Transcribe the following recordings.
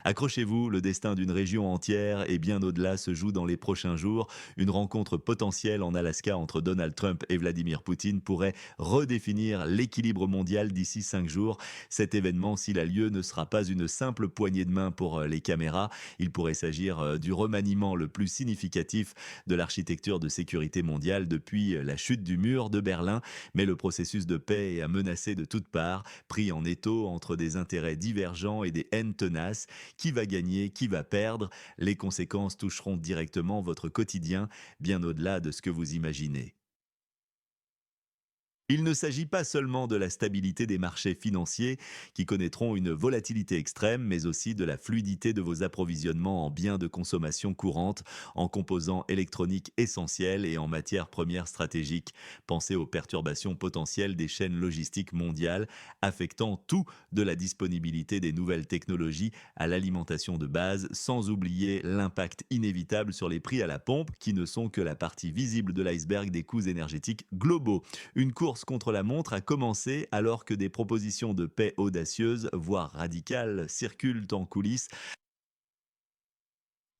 Accrochez-vous, le destin d'une région entière et bien au-delà se joue dans les prochains jours. Une rencontre potentielle en Alaska entre Donald Trump et Vladimir Poutine pourrait redéfinir l'équilibre mondial d'ici 5 jours. Cet événement, s'il a lieu, ne sera pas une simple poignée de main pour les caméras. Il pourrait s'agir du remaniement le plus significatif de l'architecture de sécurité mondiale depuis la chute du mur de Berlin. Mais le processus de paix est menacé de toutes parts, pris en étau entre des intérêts divergents et des haines tenaces. Qui va gagner, qui va perdre? Les conséquences toucheront directement votre quotidien, bien au-delà de ce que vous imaginez. Il ne s'agit pas seulement de la stabilité des marchés financiers qui connaîtront une volatilité extrême, mais aussi de la fluidité de vos approvisionnements en biens de consommation courante, en composants électroniques essentiels et en matières premières stratégiques. Pensez aux perturbations potentielles des chaînes logistiques mondiales, affectant tout de la disponibilité des nouvelles technologies à l'alimentation de base, sans oublier l'impact inévitable sur les prix à la pompe, qui ne sont que la partie visible de l'iceberg des coûts énergétiques globaux. Une course contre la montre a commencé alors que des propositions de paix audacieuses, voire radicales, circulent en coulisses.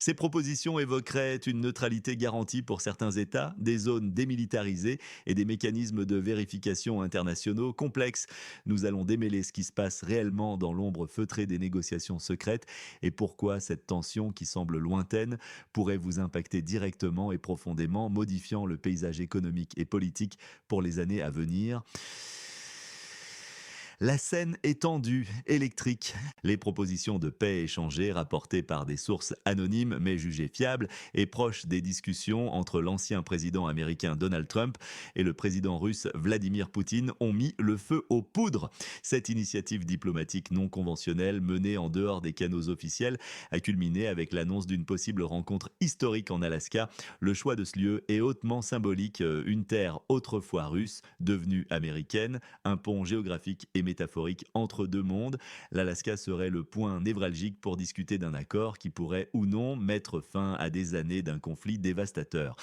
Ces propositions évoqueraient une neutralité garantie pour certains États, des zones démilitarisées et des mécanismes de vérification internationaux complexes. Nous allons démêler ce qui se passe réellement dans l'ombre feutrée des négociations secrètes et pourquoi cette tension, qui semble lointaine, pourrait vous impacter directement et profondément, modifiant le paysage économique et politique pour les années à venir. La scène est tendue, électrique. Les propositions de paix échangées, rapportées par des sources anonymes mais jugées fiables et proches des discussions entre l'ancien président américain Donald Trump et le président russe Vladimir Poutine, ont mis le feu aux poudres. Cette initiative diplomatique non conventionnelle, menée en dehors des canaux officiels, a culminé avec l'annonce d'une possible rencontre historique en Alaska. Le choix de ce lieu est hautement symbolique, une terre autrefois russe, devenue américaine, un pont géographique et métaphorique entre deux mondes. L'Alaska serait le point névralgique pour discuter d'un accord qui pourrait ou non mettre fin à des années d'un conflit dévastateur.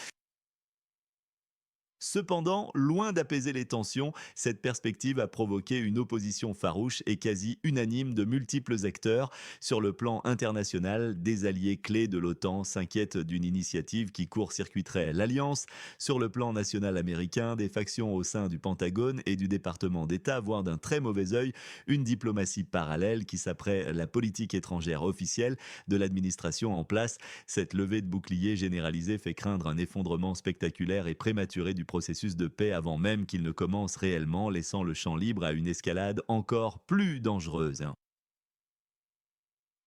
Cependant, loin d'apaiser les tensions, cette perspective a provoqué une opposition farouche et quasi unanime de multiples acteurs. Sur le plan international, des alliés clés de l'OTAN s'inquiètent d'une initiative qui court-circuiterait l'Alliance. Sur le plan national américain, des factions au sein du Pentagone et du département d'État voient d'un très mauvais œil une diplomatie parallèle qui s'apprête la politique étrangère officielle de l'administration en place. Cette levée de bouclier généralisée fait craindre un effondrement spectaculaire et prématuré du processus de paix avant même qu'il ne commence réellement, laissant le champ libre à une escalade encore plus dangereuse.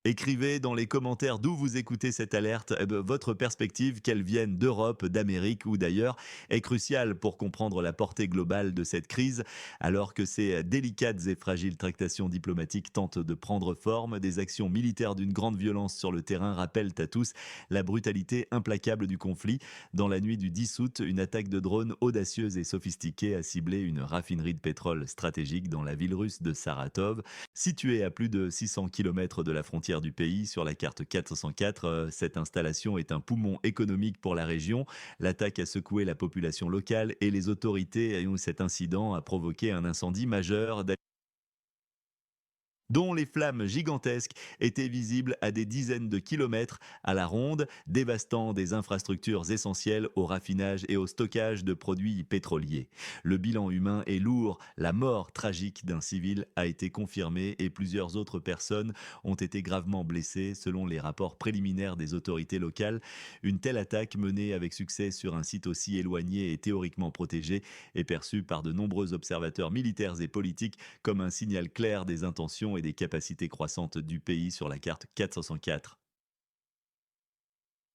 Écrivez dans les commentaires d'où vous écoutez cette alerte. Votre perspective, qu'elle vienne d'Europe, d'Amérique ou d'ailleurs, est cruciale pour comprendre la portée globale de cette crise. Alors que ces délicates et fragiles tractations diplomatiques tentent de prendre forme, des actions militaires d'une grande violence sur le terrain rappellent à tous la brutalité implacable du conflit. Dans la nuit du 10 août, une attaque de drone audacieuse et sophistiquée a ciblé une raffinerie de pétrole stratégique dans la ville russe de Saratov. Située à plus de 600 kilomètres de la frontière du pays, sur la carte 404, cette installation est un poumon économique pour la région. L'attaque a secoué la population locale et les autorités, et cet incident a provoqué un incendie majeur dont les flammes gigantesques étaient visibles à des dizaines de kilomètres à la ronde, dévastant des infrastructures essentielles au raffinage et au stockage de produits pétroliers. Le bilan humain est lourd, la mort tragique d'un civil a été confirmée et plusieurs autres personnes ont été gravement blessées selon les rapports préliminaires des autorités locales. Une telle attaque menée avec succès sur un site aussi éloigné et théoriquement protégé est perçue par de nombreux observateurs militaires et politiques comme un signal clair des intentions et des capacités croissantes du pays sur la carte 404.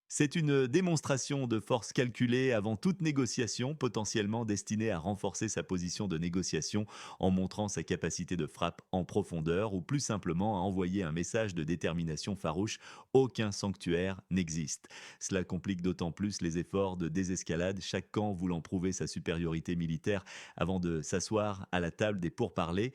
C'est une démonstration de force calculée avant toute négociation, potentiellement destinée à renforcer sa position de négociation en montrant sa capacité de frappe en profondeur ou plus simplement à envoyer un message de détermination farouche. Aucun sanctuaire n'existe. Cela complique d'autant plus les efforts de désescalade, chaque camp voulant prouver sa supériorité militaire avant de s'asseoir à la table des pourparlers.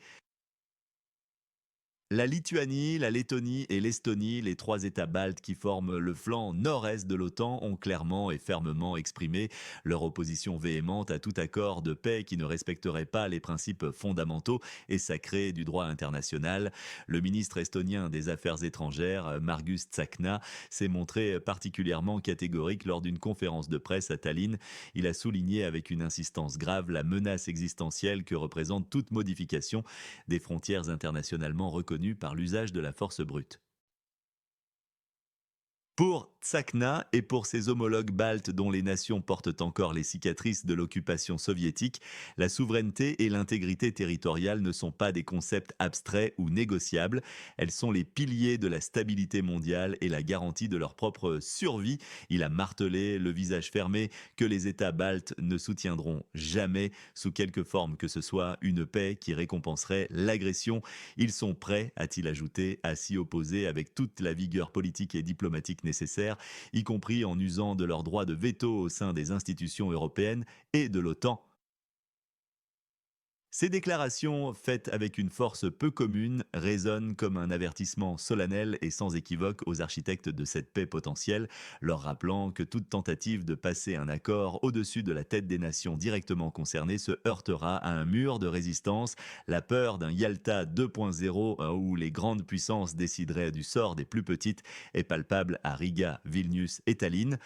La Lituanie, la Lettonie et l'Estonie, les trois États baltes qui forment le flanc nord-est de l'OTAN, ont clairement et fermement exprimé leur opposition véhémente à tout accord de paix qui ne respecterait pas les principes fondamentaux et sacrés du droit international. Le ministre estonien des Affaires étrangères, Margus Tsahkna, s'est montré particulièrement catégorique lors d'une conférence de presse à Tallinn. Il a souligné avec une insistance grave la menace existentielle que représente toute modification des frontières internationalement reconnues par l'usage de la force brute. Pour Tsakna et pour ses homologues baltes dont les nations portent encore les cicatrices de l'occupation soviétique, la souveraineté et l'intégrité territoriale ne sont pas des concepts abstraits ou négociables, elles sont les piliers de la stabilité mondiale et la garantie de leur propre survie. Il a martelé, le visage fermé, que les États baltes ne soutiendront jamais, sous quelque forme que ce soit, une paix qui récompenserait l'agression. Ils sont prêts, a-t-il ajouté, à s'y opposer avec toute la vigueur politique et diplomatique nécessaire, y compris en usant de leur droit de veto au sein des institutions européennes et de l'OTAN. Ces déclarations, faites avec une force peu commune, résonnent comme un avertissement solennel et sans équivoque aux architectes de cette paix potentielle, leur rappelant que toute tentative de passer un accord au-dessus de la tête des nations directement concernées se heurtera à un mur de résistance. La peur d'un Yalta 2.0 où les grandes puissances décideraient du sort des plus petites est palpable à Riga, Vilnius et Tallinn.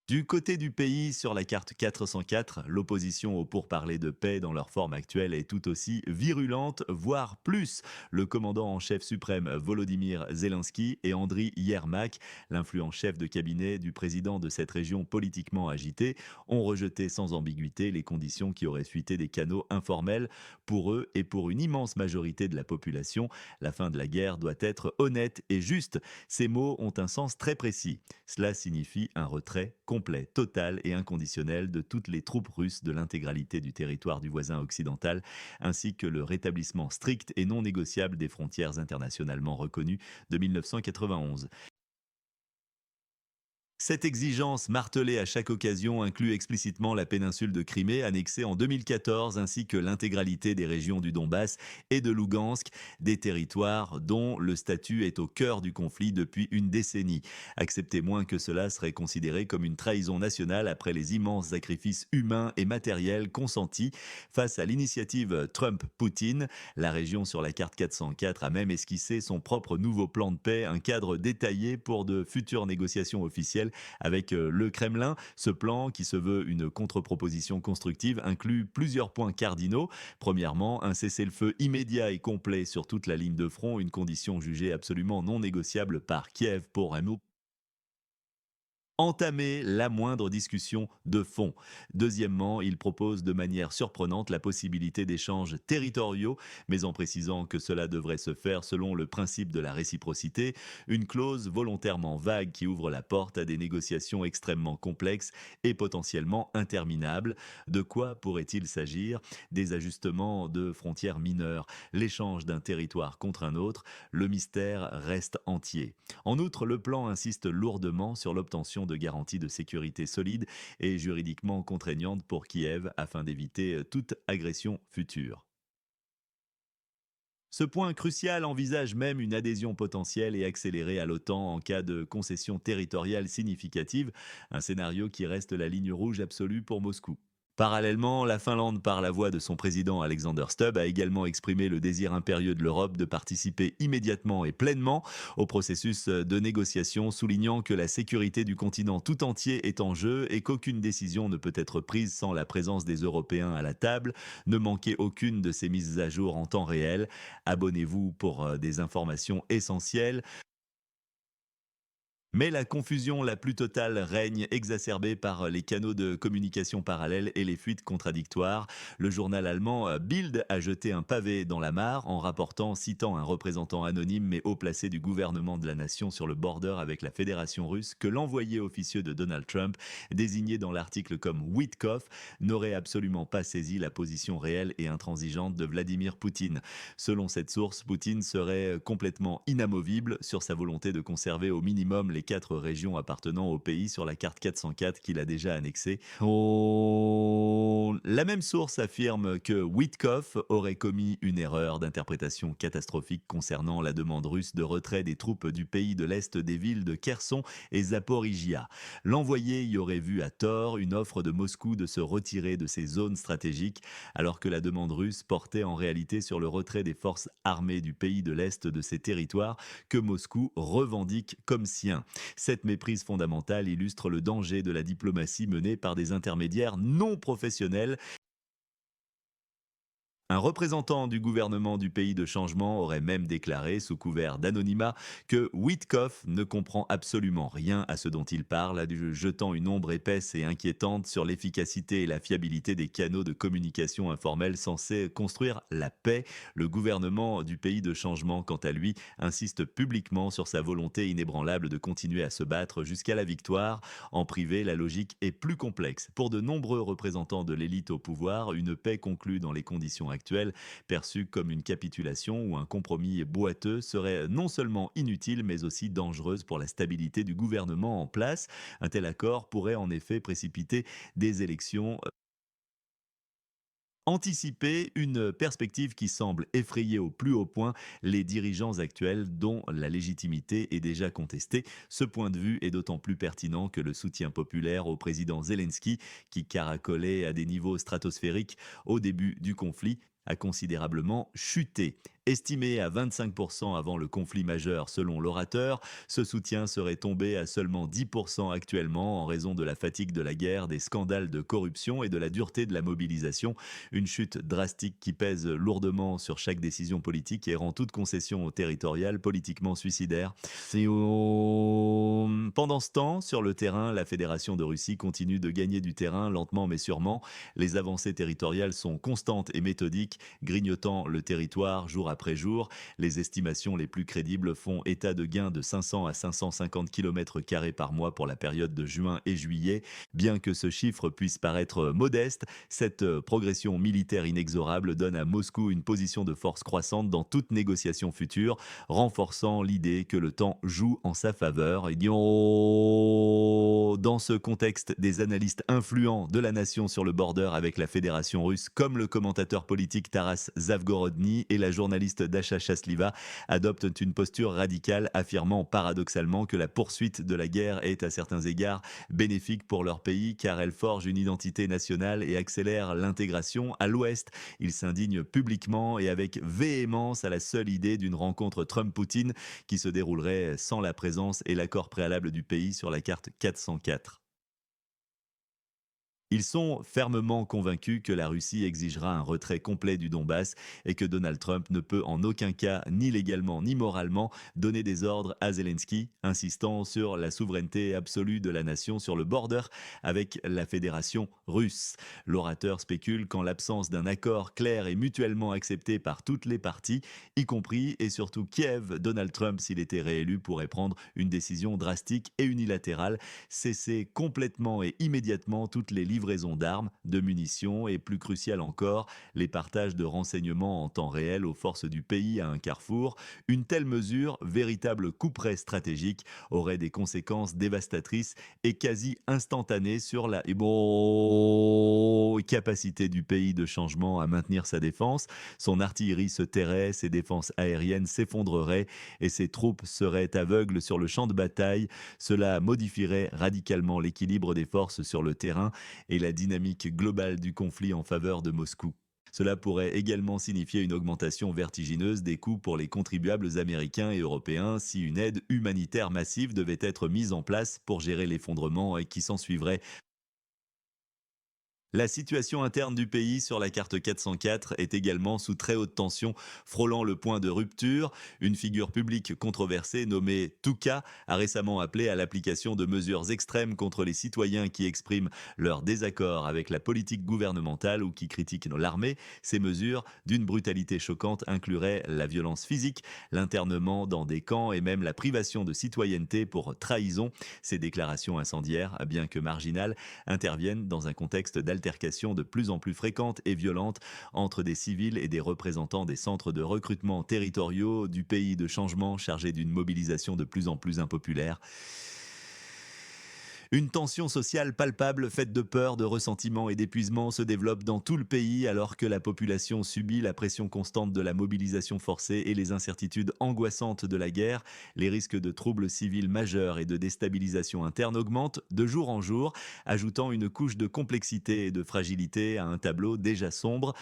Du côté du pays, sur la carte 404, l'opposition aux pourparlers de paix dans leur forme actuelle est tout aussi virulente, voire plus. Le commandant en chef suprême Volodymyr Zelensky et Andriy Yermak, l'influent chef de cabinet du président de cette région politiquement agitée, ont rejeté sans ambiguïté les conditions qui auraient fuité des canaux informels. Pour eux et pour une immense majorité de la population, la fin de la guerre doit être honnête et juste. Ces mots ont un sens très précis. Cela signifie un retrait complet, total et inconditionnel de toutes les troupes russes de l'intégralité du territoire du voisin occidental, ainsi que le rétablissement strict et non négociable des frontières internationalement reconnues de 1991. Cette exigence, martelée à chaque occasion, inclut explicitement la péninsule de Crimée, annexée en 2014, ainsi que l'intégralité des régions du Donbass et de Lougansk, des territoires dont le statut est au cœur du conflit depuis une décennie. Accepter moins que cela serait considéré comme une trahison nationale après les immenses sacrifices humains et matériels consentis face à l'initiative Trump-Poutine. La région sur la carte 404 a même esquissé son propre nouveau plan de paix, un cadre détaillé pour de futures négociations officielles avec le Kremlin. Ce plan, qui se veut une contre-proposition constructive, inclut plusieurs points cardinaux. Premièrement, un cessez-le-feu immédiat et complet sur toute la ligne de front, une condition jugée absolument non négociable par Kiev pour un entamer la moindre discussion de fond. Deuxièmement, il propose de manière surprenante la possibilité d'échanges territoriaux, mais en précisant que cela devrait se faire selon le principe de la réciprocité, une clause volontairement vague qui ouvre la porte à des négociations extrêmement complexes et potentiellement interminables. De quoi pourrait-il s'agir? Des ajustements de frontières mineures, l'échange d'un territoire contre un autre, le mystère reste entier. En outre, le plan insiste lourdement sur l'obtention de garanties de sécurité solides et juridiquement contraignantes pour Kiev afin d'éviter toute agression future. Ce point crucial envisage même une adhésion potentielle et accélérée à l'OTAN en cas de concession territoriale significative, un scénario qui reste la ligne rouge absolue pour Moscou. Parallèlement, la Finlande, par la voix de son président Alexander Stubb, a également exprimé le désir impérieux de l'Europe de participer immédiatement et pleinement au processus de négociation, soulignant que la sécurité du continent tout entier est en jeu et qu'aucune décision ne peut être prise sans la présence des Européens à la table. Ne manquez aucune de ces mises à jour en temps réel. Abonnez-vous pour des informations essentielles. Mais la confusion la plus totale règne, exacerbée par les canaux de communication parallèles et les fuites contradictoires. Le journal allemand Bild a jeté un pavé dans la mare en rapportant, citant un représentant anonyme mais haut placé du gouvernement de la nation sur le border avec la Fédération russe, que l'envoyé officieux de Donald Trump, désigné dans l'article comme Witkoff, n'aurait absolument pas saisi la position réelle et intransigeante de Vladimir Poutine. Selon cette source, Poutine serait complètement inamovible sur sa volonté de conserver au minimum les 4 régions appartenant au pays sur la carte 404 qu'il a déjà annexée. La même source affirme que Witkoff aurait commis une erreur d'interprétation catastrophique concernant la demande russe de retrait des troupes du pays de l'Est des villes de Kherson et Zaporizhia. L'envoyé y aurait vu à tort une offre de Moscou de se retirer de ces zones stratégiques, alors que la demande russe portait en réalité sur le retrait des forces armées du pays de l'Est de ces territoires que Moscou revendique comme sien. Cette méprise fondamentale illustre le danger de la diplomatie menée par des intermédiaires non professionnels. Un représentant du gouvernement du pays de changement aurait même déclaré, sous couvert d'anonymat, que Witkoff ne comprend absolument rien à ce dont il parle, jetant une ombre épaisse et inquiétante sur l'efficacité et la fiabilité des canaux de communication informels censés construire la paix. Le gouvernement du pays de changement, quant à lui, insiste publiquement sur sa volonté inébranlable de continuer à se battre jusqu'à la victoire. En privé, la logique est plus complexe. Pour de nombreux représentants de l'élite au pouvoir, une paix conclue dans les conditions actuelle, perçue comme une capitulation ou un compromis boiteux, serait non seulement inutile, mais aussi dangereuse pour la stabilité du gouvernement en place. Un tel accord pourrait en effet précipiter des élections anticipées, une perspective qui semble effrayer au plus haut point les dirigeants actuels dont la légitimité est déjà contestée. Ce point de vue est d'autant plus pertinent que le soutien populaire au président Zelensky, qui caracolait à des niveaux stratosphériques au début du conflit, a considérablement chuté. Estimé à 25% avant le conflit majeur selon l'orateur, ce soutien serait tombé à seulement 10% actuellement en raison de la fatigue de la guerre, des scandales de corruption et de la dureté de la mobilisation. Une chute drastique qui pèse lourdement sur chaque décision politique et rend toute concession territoriale politiquement suicidaire. Pendant ce temps, sur le terrain, la Fédération de Russie continue de gagner du terrain lentement mais sûrement. Les avancées territoriales sont constantes et méthodiques, grignotant le territoire jour après jour. Les estimations les plus crédibles font état de gains de 500 à 550 km² par mois pour la période de juin et juillet. Bien que ce chiffre puisse paraître modeste, cette progression militaire inexorable donne à Moscou une position de force croissante dans toute négociation future, renforçant l'idée que le temps joue en sa faveur. Dans ce contexte, des analystes influents de la nation sur le border avec la Fédération russe, comme le commentateur politique Taras Zavgorodny et la journaliste Dasha Chasliva, adoptent une posture radicale, affirmant paradoxalement que la poursuite de la guerre est à certains égards bénéfique pour leur pays car elle forge une identité nationale et accélère l'intégration à l'Ouest. Ils s'indignent publiquement et avec véhémence à la seule idée d'une rencontre Trump-Poutine qui se déroulerait sans la présence et l'accord préalable du pays sur la carte 404. Ils sont fermement convaincus que la Russie exigera un retrait complet du Donbass et que Donald Trump ne peut en aucun cas, ni légalement ni moralement, donner des ordres à Zelensky, insistant sur la souveraineté absolue de la nation sur le border avec la Fédération russe. L'orateur spécule qu'en l'absence d'un accord clair et mutuellement accepté par toutes les parties, y compris et surtout Kiev, Donald Trump, s'il était réélu, pourrait prendre une décision drastique et unilatérale, cesser complètement et immédiatement toutes les livraisons d'armes, de munitions et, plus crucial encore, les partages de renseignements en temps réel aux forces du pays à un carrefour. Une telle mesure, véritable couperet stratégique, aurait des conséquences dévastatrices et quasi instantanées sur la capacité du pays de changement à maintenir sa défense. Son artillerie se tairait, ses défenses aériennes s'effondreraient et ses troupes seraient aveugles sur le champ de bataille. Cela modifierait radicalement l'équilibre des forces sur le terrain et la dynamique globale du conflit en faveur de Moscou. Cela pourrait également signifier une augmentation vertigineuse des coûts pour les contribuables américains et européens si une aide humanitaire massive devait être mise en place pour gérer l'effondrement qui s'ensuivrait. La situation interne du pays sur la carte 404 est également sous très haute tension, frôlant le point de rupture. Une figure publique controversée nommée Touka a récemment appelé à l'application de mesures extrêmes contre les citoyens qui expriment leur désaccord avec la politique gouvernementale ou qui critiquent l'armée. Ces mesures, d'une brutalité choquante, incluraient la violence physique, l'internement dans des camps et même la privation de citoyenneté pour trahison. Ces déclarations incendiaires, bien que marginales, interviennent dans un contexte d'altercation de plus en plus fréquentes et violentes entre des civils et des représentants des centres de recrutement territoriaux du pays de changement chargés d'une mobilisation de plus en plus impopulaire. Une tension sociale palpable, faite de peur, de ressentiment et d'épuisement, se développe dans tout le pays alors que la population subit la pression constante de la mobilisation forcée et les incertitudes angoissantes de la guerre. Les risques de troubles civils majeurs et de déstabilisation interne augmentent de jour en jour, ajoutant une couche de complexité et de fragilité à un tableau déjà sombre.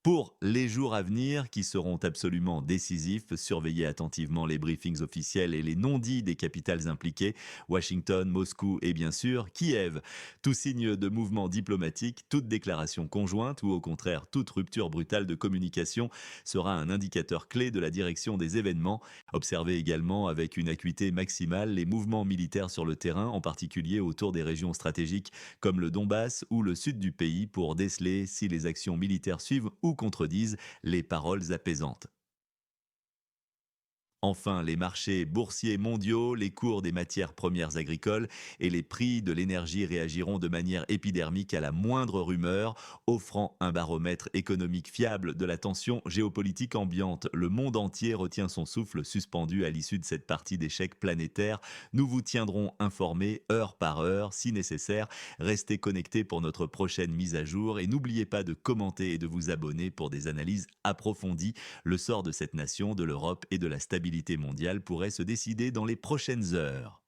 Pour les jours à venir, qui seront absolument décisifs, surveillez attentivement les briefings officiels et les non-dits des capitales impliquées, Washington, Moscou et bien sûr Kiev. Tout signe de mouvement diplomatique, toute déclaration conjointe ou au contraire toute rupture brutale de communication sera un indicateur clé de la direction des événements. Observez également avec une acuité maximale les mouvements militaires sur le terrain, en particulier autour des régions stratégiques comme le Donbass ou le sud du pays, pour déceler si les actions militaires suivent ou contredisent les paroles apaisantes. Enfin, les marchés boursiers mondiaux, les cours des matières premières agricoles et les prix de l'énergie réagiront de manière épidermique à la moindre rumeur, offrant un baromètre économique fiable de la tension géopolitique ambiante. Le monde entier retient son souffle suspendu à l'issue de cette partie d'échecs planétaire. Nous vous tiendrons informés heure par heure si nécessaire. Restez connectés pour notre prochaine mise à jour et n'oubliez pas de commenter et de vous abonner pour des analyses approfondies. Le sort de cette nation, de l'Europe et de la stabilité mondiale pourrait se décider dans les prochaines heures.